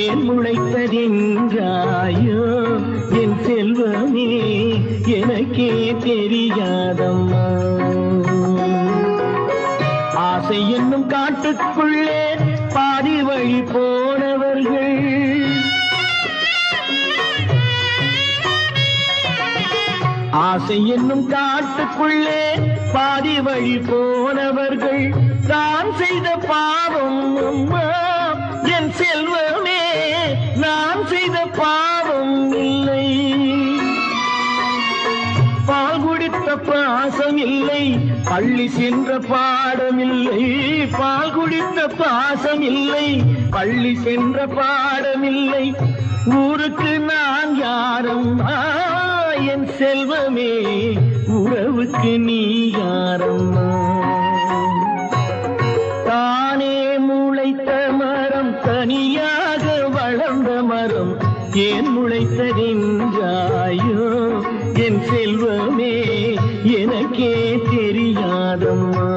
ஏன் முளைத்ததென்றாயோ என் செல்வமே எனக்கே தெரியாதம்மா. ஆசை என்னும் காட்டுக்குள்ளே பாதி வழி போனவர்கள், ஆசை என்னும் காட்டுக்குள்ளே பாதி வழி போனவர்கள் தான் செய்த பாவம் அம்மா என் செல்வமே, நான் செய்த பாவம் இல்லை. பால் குடித்த பாசம் இல்லை, பள்ளி சென்ற பாடமில்லை. பால் குடித்த பாசம் இல்லை, பள்ளி சென்ற பாடமில்லை. ஊருக்கு நான் யாரம்மா என் செல்வமே, உறவுக்கு நீ யாரம்மா. தானே முளைத்த மரம், தனியாக வளர்ந்த மரம், ஏன் முளைத்ததென்றாயோ என் செல்வமே எனக்கே தெரியாதம்மா.